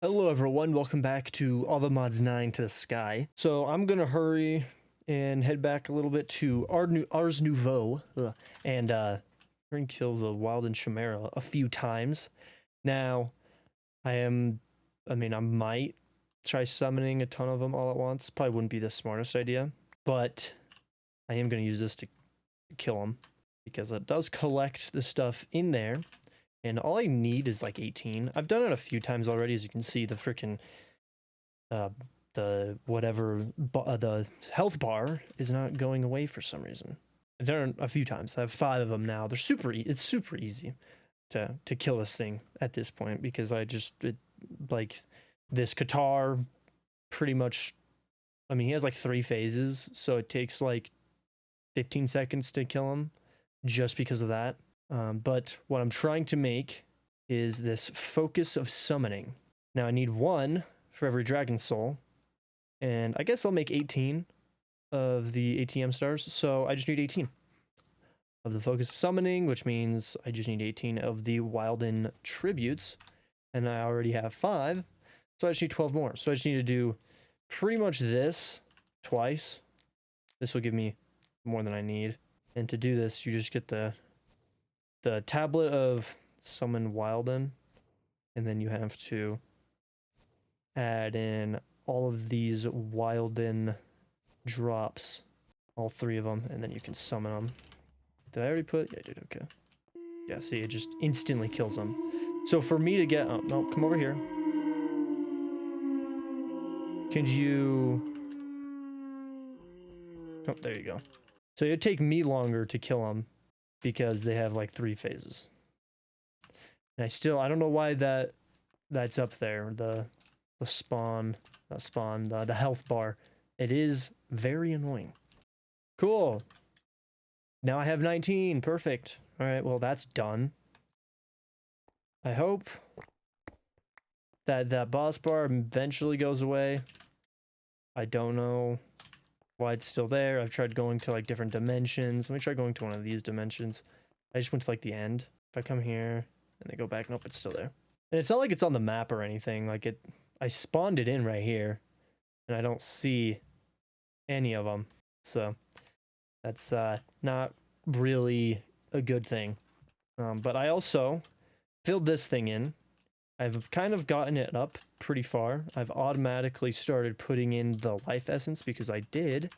Hello everyone, welcome back to All the Mods 9 to the Sky. So I'm gonna hurry and head back a little bit to Ars Nouveau and we're gonna kill the Wild and Chimera a few times. Now, I might try summoning a ton of them all at once. Probably wouldn't be the smartest idea, but I am gonna use this to kill them because it does collect the stuff in there. And all I need is like 18. I've done it a few times already, as you can see. The freaking the health bar is not going away for some reason. I've done it a few times. I have 5 of them now. They're it's super easy to kill this thing at this point because like this Qatar pretty much. I mean, he has like 3 phases, so it takes like 15 seconds to kill him just because of that. But what I'm trying to make is this focus of summoning. Now I need 1 for every dragon soul, and I guess I'll make 18 of the ATM stars, so I just need 18 of the focus of summoning, which means I just need 18 of the Wilden tributes, and I already have 5, so I just need 12 more. So I just need to do pretty much this twice. This will give me more than I need, and to do this, you just get the tablet of summon Wilden, and then you have to add in all of these Wilden drops, all 3 of them, and then you can summon them. Did I already put? Yeah, I did. Okay. Yeah, see, it just instantly kills them. So for me to get, oh no, come over here. Could you? Oh, there you go. So it'd take me longer to kill them because they have like 3 phases. And I don't know why that's up there. The health bar. It is very annoying. Cool. Now I have 19. Perfect. All right, well, that's done. I hope that boss bar eventually goes away. I don't know why it's still there. I've tried going to like different dimensions. Let me try going to one of these dimensions. I just went to like the end. If I come here and they go back, nope, it's still there. And it's not like it's on the map or anything. Like I spawned it in right here, and I don't see any of them. So that's not really a good thing. But I also filled this thing in. I've kind of gotten it up pretty far. I've automatically started putting in the life essence because I did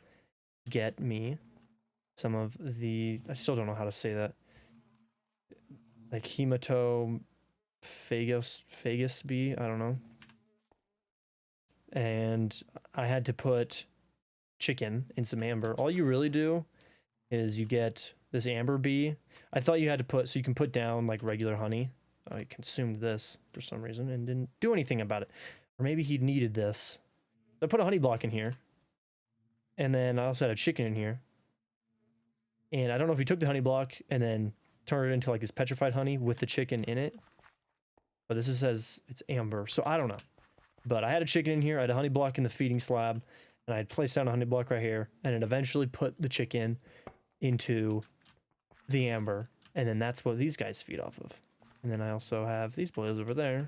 get me some of the, I still don't know how to say that, like hemato phagus bee, I don't know. And I had to put chicken in some amber. All you really do is you get this amber bee. I thought you had to put, so you can put down like regular honey. I consumed this for some reason and didn't do anything about it. Or maybe he needed this. I put a honey block in here. And then I also had a chicken in here. And I don't know if he took the honey block and then turned it into like this petrified honey with the chicken in it. But this says it's amber, so I don't know. But I had a chicken in here, I had a honey block in the feeding slab, and I had placed down a honey block right here, and it eventually put the chicken into the amber, and then that's what these guys feed off of. And then I also have these boys over there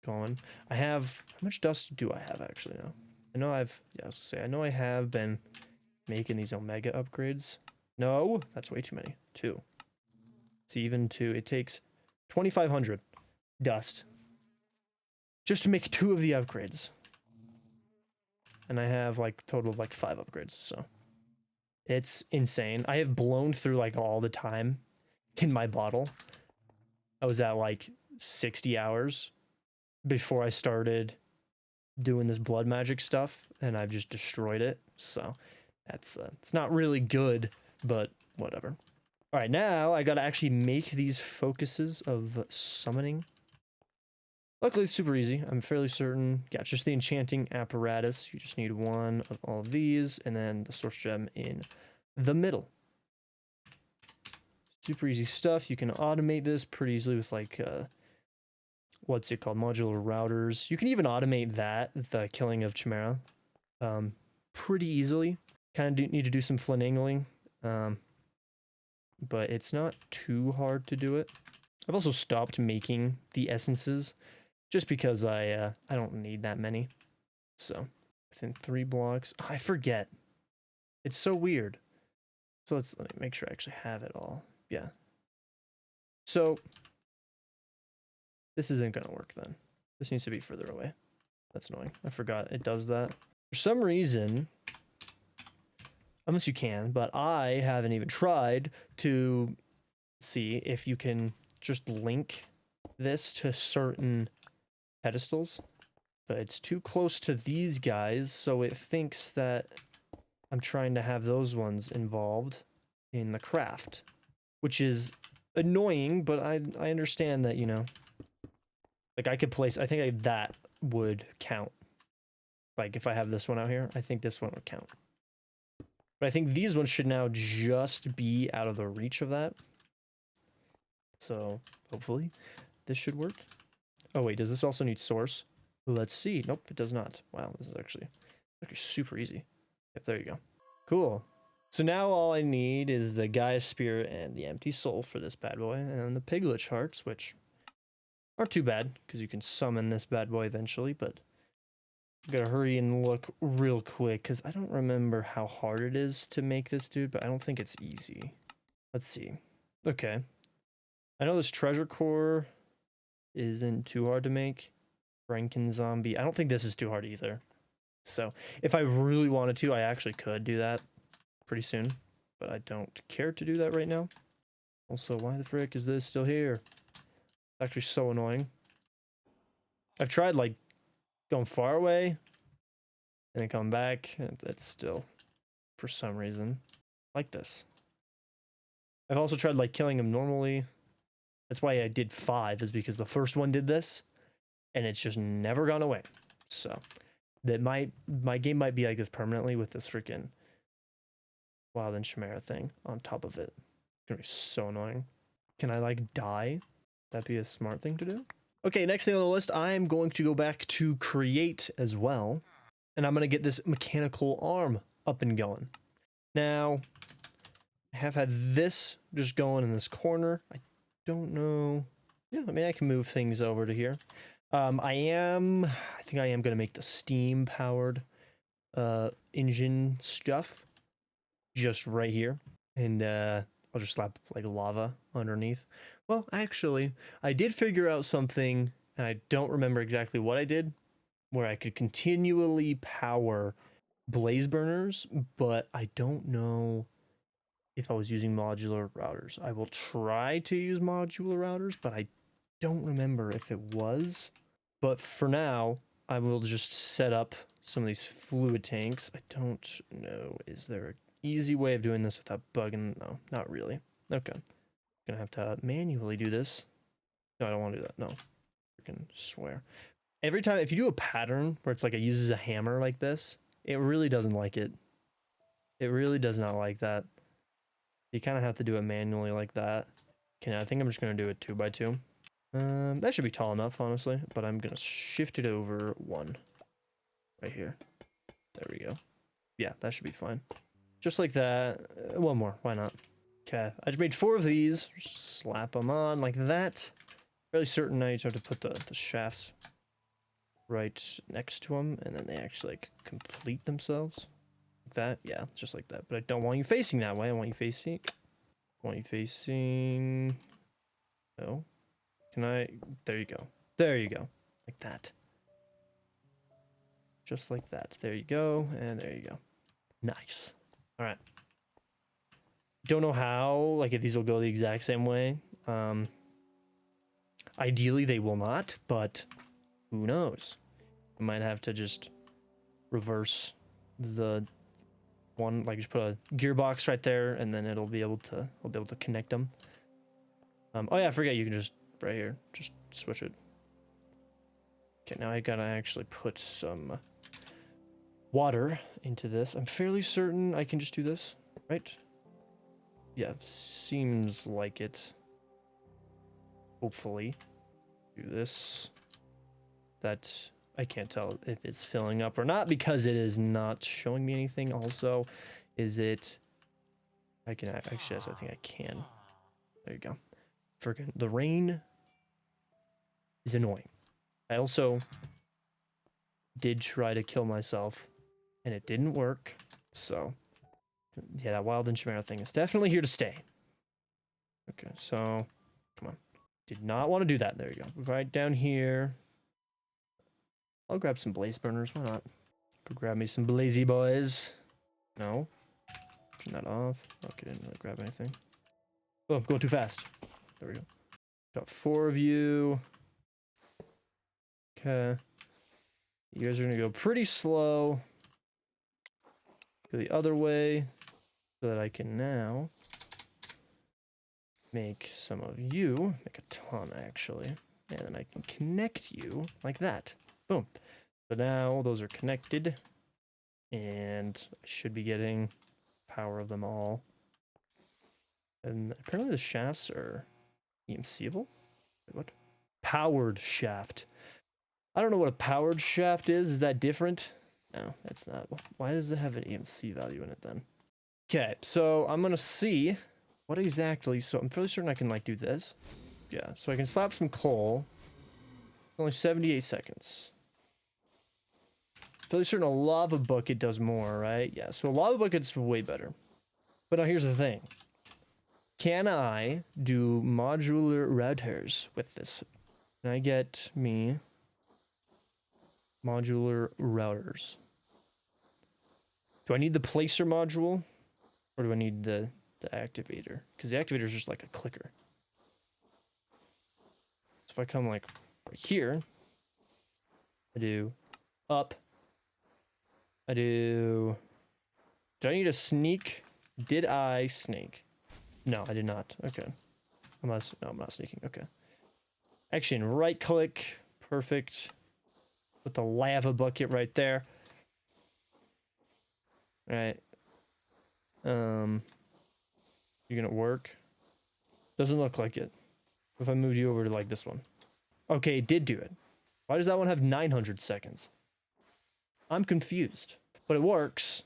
going. I have, how much dust do I have actually now? I know I was gonna say, I know I have been making these Omega upgrades. No, that's way too many. 2. See, even 2, it takes 2,500 dust just to make 2 of the upgrades. And I have like total of like 5 upgrades, so it's insane. I have blown through like all the time in my bottle. I was at like 60 hours before I started doing this blood magic stuff, and I've just destroyed it. So that's it's not really good, but whatever. All right, now I gotta actually make these focuses of summoning. Luckily, it's super easy. I'm fairly certain. Yeah, it's just the enchanting apparatus. You just need 1 of all of these, and then the source gem in the middle. Super easy stuff. You can automate this pretty easily with like, what's it called? Modular routers. You can even automate that, the killing of Chimera, pretty easily. Kind of need to do some finagling, but it's not too hard to do it. I've also stopped making the essences just because I don't need that many. So within 3 blocks, I forget. It's so weird. So let me make sure I actually have it all. Yeah. So this isn't gonna work then. This needs to be further away. That's annoying. I forgot it does that. For some reason, unless you can, but I haven't even tried to see if you can just link this to certain pedestals. But it's too close to these guys, so it thinks that I'm trying to have those ones involved in the craft, which is annoying, but I understand that, you know, like I could place, I think that would count. Like if I have this one out here, I think this one would count. But I think these ones should now just be out of the reach of that. So hopefully this should work. Oh wait, does this also need source? Let's see. Nope, it does not. Wow, this is actually super easy. Yep, there you go. Cool. So now all I need is the Gaia Spear and the Empty Soul for this bad boy, and then the Piglet Hearts, which aren't too bad, because you can summon this bad boy eventually, but gotta hurry and look real quick, because I don't remember how hard it is to make this dude, but I don't think it's easy. Let's see. Okay. I know this treasure core isn't too hard to make. Franken Zombie. I don't think this is too hard either. So if I really wanted to, I actually could do that pretty soon, but I don't care to do that right now. Also, why the frick is this still here? It's actually so annoying. I've tried like going far away and then coming back, and it's still, for some reason, like this. I've also tried like killing him normally. That's why I did 5, is because the first one did this, and it's just never gone away. So that my game might be like this permanently with this freaking Wild and Chimera thing on top of it. It's gonna be so annoying. Can I like die? That'd be a smart thing to do. Okay, next thing on the list, I'm going to go back to create as well, and I'm gonna get this mechanical arm up and going. Now, I have had this just going in this corner. I don't know. Yeah, I mean, I can move things over to here. I think I am gonna make the steam powered engine stuff just right here, and I'll just slap like lava underneath. Well, actually, I did figure out something, and I don't remember exactly what I did, where I could continually power blaze burners, but I don't know if I was using modular routers. I will try to use modular routers, but I don't remember if it was. But for now, I will just set up some of these fluid tanks. I don't know. Is there an easy way of doing this without bugging? No, not really. Okay. Gonna have to manually do this. No, I don't want to do that. No. Freaking swear. Every time, if you do a pattern where it's like it uses a hammer like this, it really doesn't like it. It really does not like that. You kind of have to do it manually like that. Okay, I think I'm just gonna do it 2x2. That should be tall enough, honestly, but I'm gonna shift it over 1 right here. There we go. Yeah, that should be fine. Just like that. One more, why not? Okay, I just made 4 of these. Slap them on like that. Fairly certain I just have to put the shafts right next to them, and then they actually like complete themselves. Like that, yeah, just like that. But I don't want you facing that way. I want you facing. No. Can I? There you go. There you go. Like that. Just like that. There you go. And there you go. Nice. All right. Don't know how, like, if these will go the exact same way. Ideally, they will not, but who knows? I might have to just reverse the one, like just put a gearbox right there, and then I'll be able to connect them. Oh yeah, I forget you can just right here, just switch it. Okay, now I gotta actually put some water into this. I'm fairly certain I can just do this, right? Yeah, seems like it. Hopefully. Do this. That I can't tell if it's filling up or not because it is not showing me anything. Also, is it... I can actually, yes, I think I can. There you go. Freaking the rain is annoying. I also did try to kill myself, and it didn't work. So, yeah, that wild enchantment thing is definitely here to stay. Okay, so, come on. Did not want to do that. There you go. Right down here. I'll grab some blaze burners. Why not? Go grab me some blazy boys. No. Turn that off. Okay, didn't really grab anything. Oh, I'm going too fast. There we go. Got 4 of you. Okay. You guys are going to go pretty slow. Go the other way. So that I can now make some of you. Make a ton, actually. And then I can connect you like that. Boom. So now those are connected. And I should be getting power of them all. And apparently the shafts are EMCable? What? Powered shaft. I don't know what a powered shaft is. Is that different? No, that's not. Why does it have an EMC value in it then? Okay, so I'm gonna see what exactly. So I'm fairly certain I can like do this. Yeah, so I can slap some coal. Only 78 seconds. Fairly certain a lava bucket does more, right? Yeah, so a lava bucket's way better. But now here's the thing. Can I do modular routers with this? Can I get me modular routers? Do I need the placer module? Or do I need the activator? Because the activator is just like a clicker. So if I come like right here, I do up. I do... Do I need a sneak? Did I sneak? No, I did not. Okay. No, I'm not sneaking. Okay. Actually, right click. Perfect. Put the lava bucket right there. All right. You're gonna work? Doesn't look like it. If I moved you over to like this one. Okay, it did do it. Why does that one have 900 seconds? I'm confused. But it works.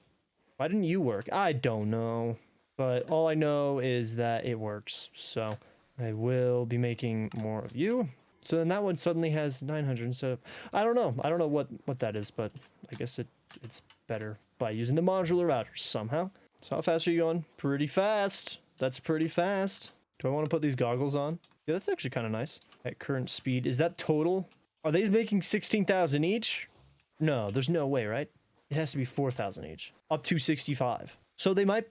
Why didn't you work? I don't know. But all I know is that it works. So I will be making more of you. So then that one suddenly has 900 instead of... I don't know. I don't know what that is, but I guess it's better by using the modular routers somehow. So how fast are you going? Pretty fast. That's pretty fast. Do I want to put these goggles on? Yeah, that's actually kind of nice. At current speed. Is that total? Are they making 16,000 each? No, there's no way, right? It has to be 4,000 each. Up to 65. So they might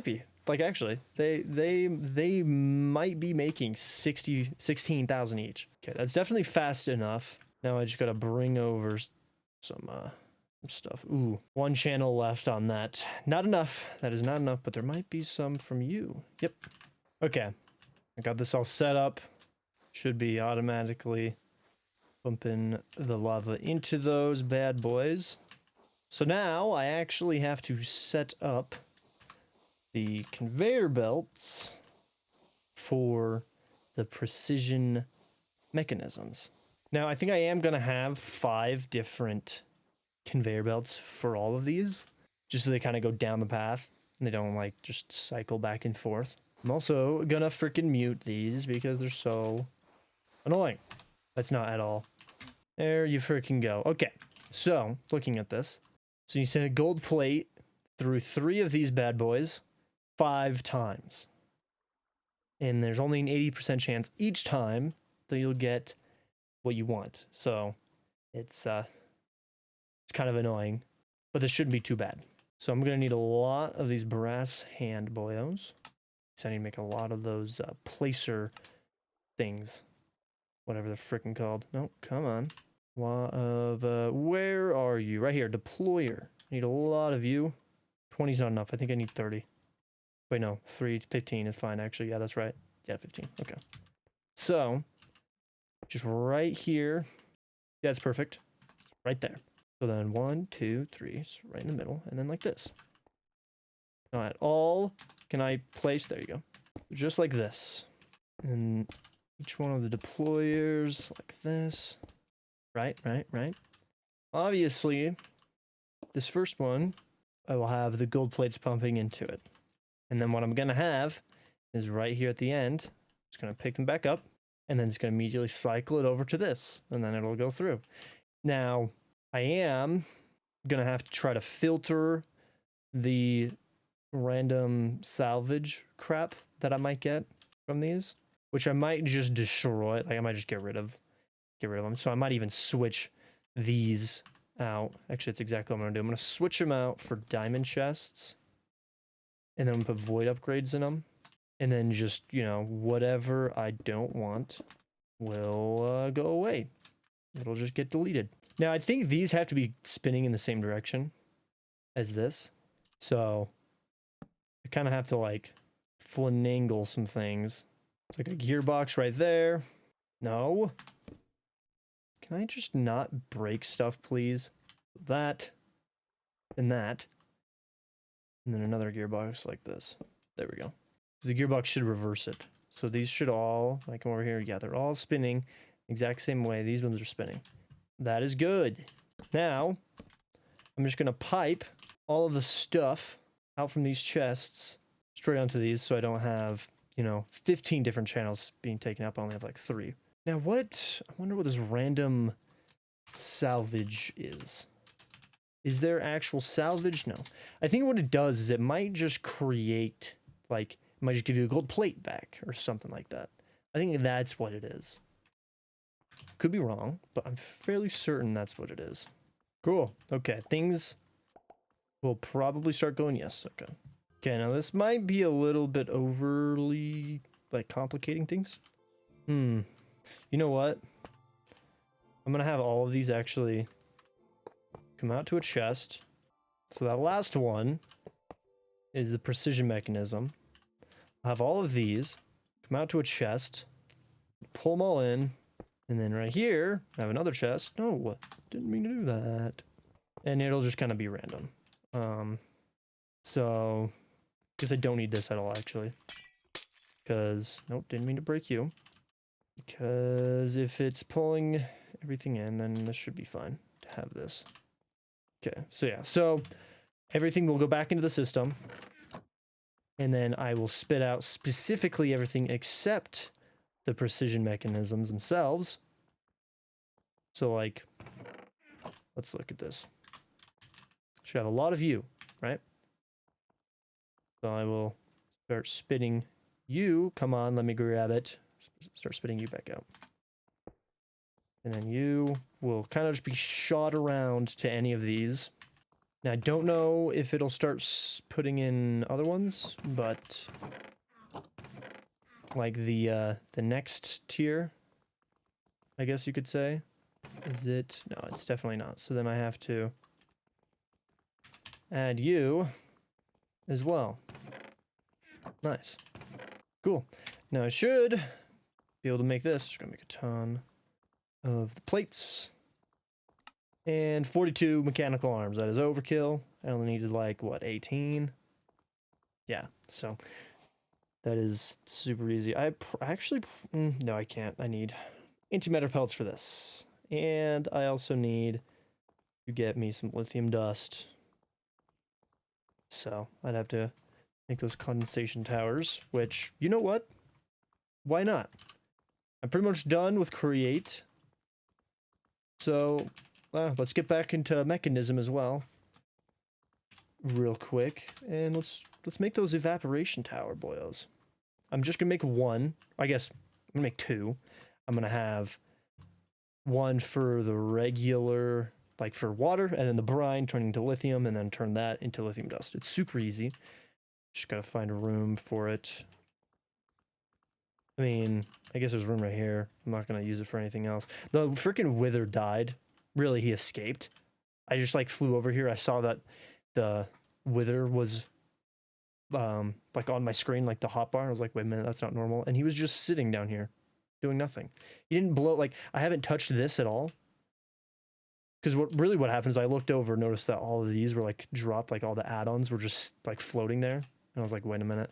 be. Like actually, they might be making 16,000 each. Okay, that's definitely fast enough. Now I just gotta bring over some stuff. Ooh, 1 channel left on that. Not enough. That is not enough, but there might be some from you. Yep. Okay. I got this all set up. Should be automatically pumping the lava into those bad boys. So now I actually have to set up the conveyor belts for the precision mechanisms. Now I think I am going to have 5 different conveyor belts for all of these, just so they kind of go down the path and they don't like just cycle back and forth. I'm also gonna freaking mute these because they're so annoying. That's not at all. There you freaking go. Okay, so looking at this, so you send a gold plate through 3 of these bad boys 5 times, and there's only an 80% chance each time that you'll get what you want. So it's kind of annoying, but this shouldn't be too bad. So I'm gonna need a lot of these brass hand boyos. So I need to make a lot of those placer things, whatever they're freaking called. No, come on. A lot of where are you? Right here, deployer. I need a lot of you. 20's not enough. I think I need 30. Wait, no, 15 is fine actually. Yeah, that's right. Yeah, 15. Okay. So just right here. Yeah, it's perfect. Right there. So then 1, 2, 3, right in the middle, and then like this. Now at all can I place? There you go. Just like this. And each one of the deployers like this. Right. Obviously, this first one, I will have the gold plates pumping into it. And then what I'm going to have is right here at the end, just going to pick them back up. and then it's going to immediately cycle it over to this, and then it'll go through. Now, I am going to have to try to filter the random salvage crap that I might get from these, which I might just destroy. Like I might just get rid of them. So I might even switch these out. Actually, that's exactly what I'm gonna do. I'm gonna switch them out for diamond chests, and then I'm gonna put void upgrades in them, and then just, you know, whatever I don't want will go away. It'll just get deleted. Now I think these have to be spinning in the same direction as this, so I kind of have to like finagle some things. It's like a gearbox right there. No. Can I just not break stuff, please? That, and that. And then another gearbox like this. There we go. The gearbox should reverse it. So these should all, like come over here, yeah, they're all spinning exact same way. These ones are spinning. That is good. Now, I'm just gonna pipe all of the stuff out from these chests straight onto these so I don't have, you know, 15 different channels being taken up. I only have like 3. Now what, I wonder what this random salvage is. Is there actual salvage? No. I think what it does is it might just create, like, it might just give you a gold plate back or something like that. I think that's what it is. Could be wrong, but I'm fairly certain that's what it is. Cool. Okay, things will probably start going yes. Okay. Okay, now this might be a little bit overly, like, complicating things. You know what? I'm gonna have all of these actually come out to a chest. So that last one is the precision mechanism. I'll have all of these come out to a chest, pull them all in, and then right here, I have another chest. No, didn't mean to do that. And it'll just kind of be random. So, guess I don't need this at all, actually. Because, nope, didn't mean to break you. Because if it's pulling everything in, then this should be fine to have this. Okay, so yeah, so everything will go back into the system. And then I will spit out specifically everything except the precision mechanisms themselves. So like, let's look at this. Should have a lot of you, right? So I will start spitting you. Come on, let me grab it. Start spitting you back out. And then you will kind of just be shot around to any of these. Now, I don't know if it'll start putting in other ones, but like the next tier, I guess you could say. Is it? No, it's definitely not. So then I have to add you as well. Nice. Cool. Now I should be able to make this. Just gonna make a ton of the plates. And 42 mechanical arms. That is overkill. I only needed like, what, 18? Yeah, so that is super easy. I actually, no, I can't. I need antimatter pellets for this. And I also need to get me some lithium dust. So I'd have to make those condensation towers, which, you know what? Why not? I'm pretty much done with create. So let's get back into mechanism as well. Real quick. And let's make those evaporation tower boyos. I'm just gonna make one. I guess I'm gonna make 2. I'm gonna have one for the regular, like for water, and then the brine turning into lithium, and then turn that into lithium dust. It's super easy. Just gotta find a room for it. I mean, I guess there's room right here. I'm not gonna use it for anything else. The freaking wither died. Really, he escaped. I just like flew over here. I saw that the wither was like on my screen, like the hotbar. I was like, wait a minute, that's not normal. And he was just sitting down here doing nothing. He didn't blow, like, I haven't touched this at all. Because what happened is I looked over, noticed that all of these were like dropped, like all the add-ons were just like floating there. And I was like, wait a minute.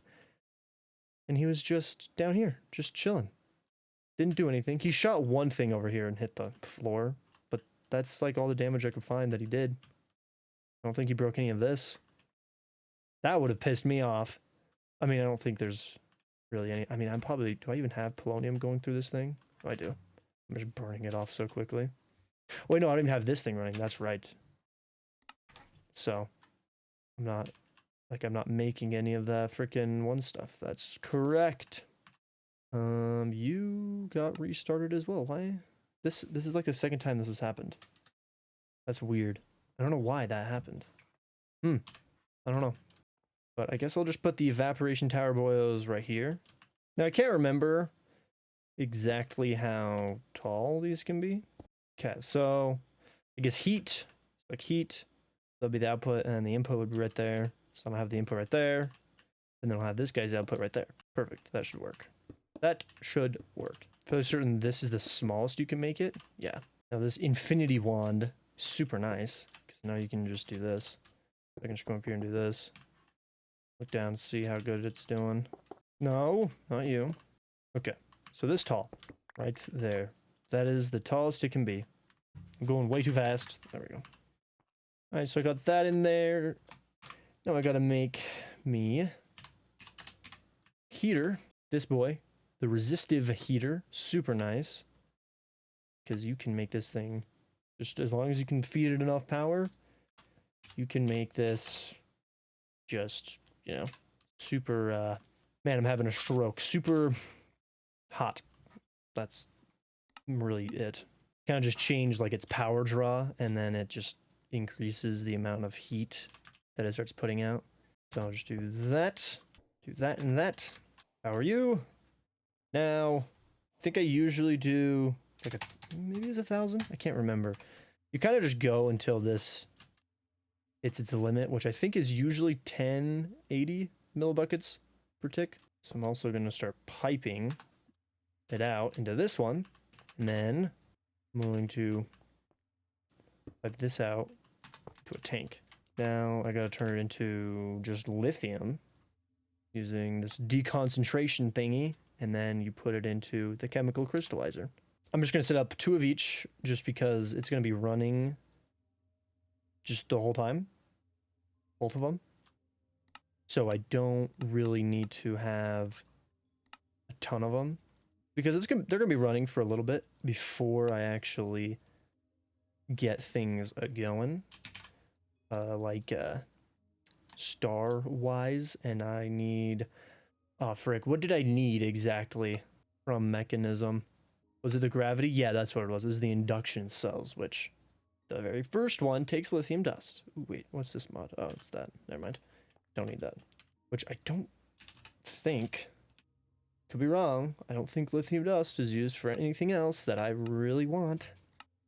And he was just down here, just chilling. Didn't do anything. He shot one thing over here and hit the floor. But that's like all the damage I could find that he did. I don't think he broke any of this. That would have pissed me off. I mean, I don't think there's really any. I mean, I'm probably. Do I even have polonium going through this thing? Oh, I do. I'm just burning it off so quickly. Wait, no, I don't even have this thing running. That's right. So, I'm not. Like, I'm not making any of that freaking one stuff. That's correct. You got restarted as well. Why? This is like the second time this has happened. That's weird. I don't know why that happened. I don't know. But I guess I'll just put the evaporation tower boils right here. Now I can't remember exactly how tall these can be. Okay, so I guess heat, like heat, that'll be the output, and then the input would be right there. So I'm gonna have the input right there, and then I'll have this guy's output right there. Perfect, that should work. That should work. Fairly certain this is the smallest you can make it. Yeah. Now this infinity wand, super nice, because now you can just do this. I can just come up here and do this. Look down, see how good it's doing. No, not you. Okay, so this tall, right there. That is the tallest it can be. I'm going way too fast. There we go. All right, so I got that in there. Now I gotta make me heater. This boy, the resistive heater, super nice. Because you can make this thing, just as long as you can feed it enough power, you can make this just, you know, super, man, I'm having a stroke. Super hot. That's really it. Kind of just change like its power draw, and then it just increases the amount of heat that it starts putting out. So I'll just do that, and that. Power you. Now, I think I usually do like maybe it's 1,000. I can't remember. You kind of just go until this hits its limit, which I think is usually 1080 millibuckets per tick. So I'm also going to start piping it out into this one, and then I'm going to pipe this out to a tank. Now I gotta turn it into just lithium using this deconcentration thingy, and then you put it into the chemical crystallizer. I'm just gonna set up 2 of each just because it's gonna be running just the whole time, both of them. So I don't really need to have a ton of them because they're gonna be running for a little bit before I actually get things going. Star wise, and I need, oh frick, what did I need exactly from mechanism? Was it the gravity? Yeah, that's what it was. It was the induction cells, which the very first one takes lithium dust. Ooh, wait, what's this mod? Oh, it's that. Never mind. Don't need that. Which I don't think, could be wrong, I don't think lithium dust is used for anything else that I really want.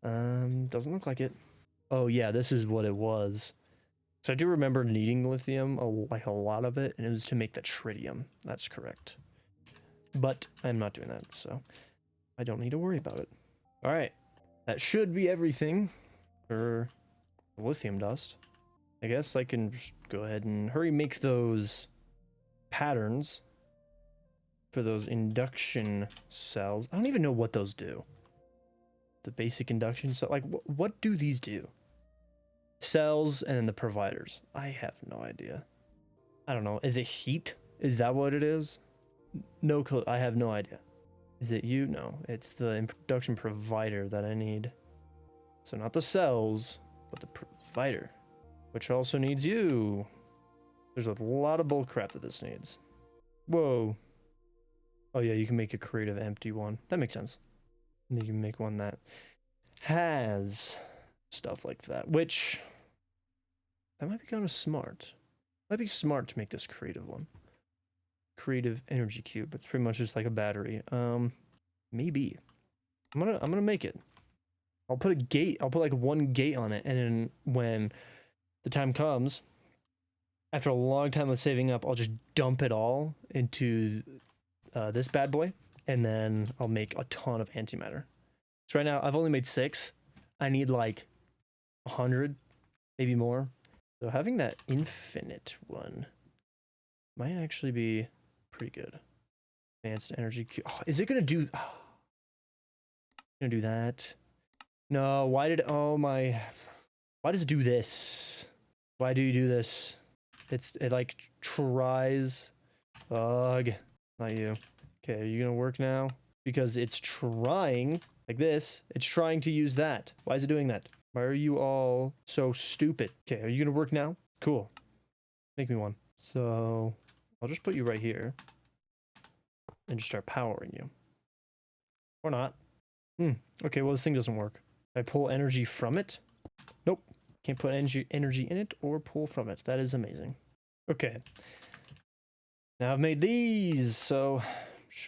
Doesn't look like it. Oh yeah, this is what it was. So I do remember needing lithium, like a lot of it, and it was to make the tritium. That's correct. But I'm not doing that, so I don't need to worry about it. All right, that should be everything for lithium dust. I guess I can just go ahead and hurry make those patterns for those induction cells. I don't even know what those do. The basic induction cell, like what do these do? Cells and then the providers. I have no idea. I don't know. Is it heat? Is that what it is? No clue. I have no idea. Is it you? No. It's the induction provider that I need. So not the cells, but the provider, which also needs you. There's a lot of bull crap that this needs. Whoa. Oh yeah, you can make a creative empty one. That makes sense. And then you can make one that has stuff like that, which that might be kind of smart. Might be smart to make this creative one. Creative energy cube. It's pretty much just like a battery. Maybe. I'm gonna make it. I'll put a gate. I'll put like one gate on it, and then when the time comes, after a long time of saving up, I'll just dump it all into this bad boy, and then I'll make a ton of antimatter. So right now I've only made 6. I need like 100, maybe more. So having that infinite one might actually be pretty good. Advanced energy cube. Oh, is it gonna do? Oh, gonna do that? No. Why did? Oh my. Why does it do this? Why do you do this? It like tries. Ugh. Not you. Okay, are you gonna work now? Because it's trying, like this, it's trying to use that. Why is it doing that? Why are you all so stupid? Okay, are you gonna work now? Cool. Make me one. So, I'll just put you right here. And just start powering you. Or not. Okay, well this thing doesn't work. Can I pull energy from it? Nope. Can't put energy in it or pull from it. That is amazing. Okay. Now I've made these, so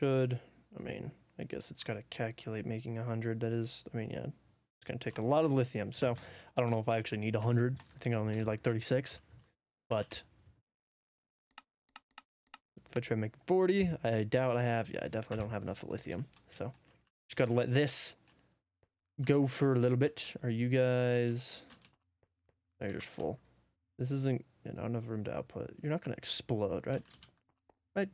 I guess it's gotta calculate making 100. That is, yeah, it's gonna take a lot of lithium. So I don't know if I actually need 100. I think I only need like 36. But if I try to make 40, I doubt I have. Yeah, I definitely don't have enough lithium. So just gotta let this go for a little bit. Are you guys? Oh, you're just full. This isn't, not enough room to output. You're not gonna explode, right? Right?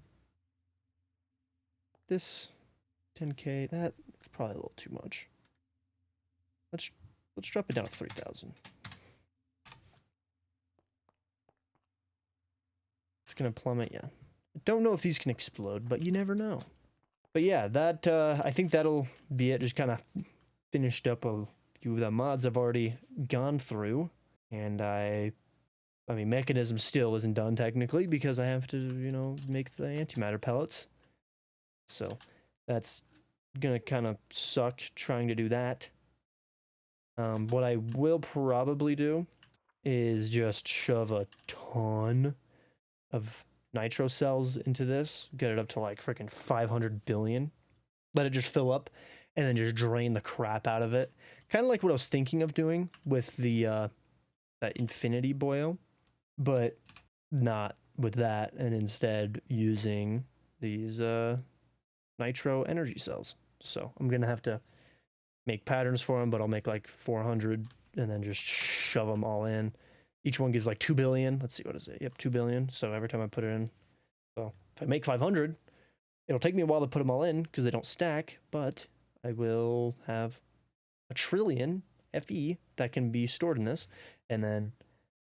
This 10K, that's probably a little too much. Let's drop it down to 3,000. It's gonna plummet, yeah. I don't know if these can explode, but you never know. But yeah, that I think that'll be it. Just kind of finished up a few of the mods I've already gone through, and I mean, mechanism still isn't done technically because I have to, make the antimatter pellets. So that's gonna kind of suck trying to do that. What I will probably do is just shove a ton of nitro cells into this, get it up to like freaking 500 billion, let it just fill up, and then just drain the crap out of it. Kind of like what I was thinking of doing with the that infinity boil, but not with that, and instead using these nitro energy cells. So I'm gonna have to make patterns for them, but I'll make like 400 and then just shove them all in. Each one gives like 2 billion. Let's see, what is it? Yep, 2 billion. So every time I put it in, so if I make 500, it'll take me a while to put them all in because they don't stack, but I will have a trillion FE that can be stored in this. And then,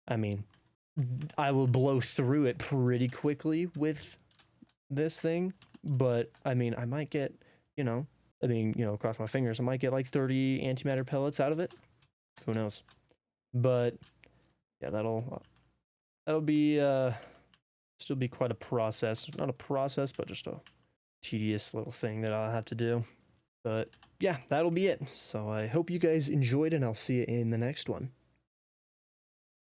I will blow through it pretty quickly with this thing, but I might get, cross my fingers, I might get like 30 antimatter pellets out of it. Who knows? But yeah, that'll be still be quite a process. Not a process, but just a tedious little thing that I'll have to do. But yeah, that'll be it. So I hope you guys enjoyed, and I'll see you in the next one.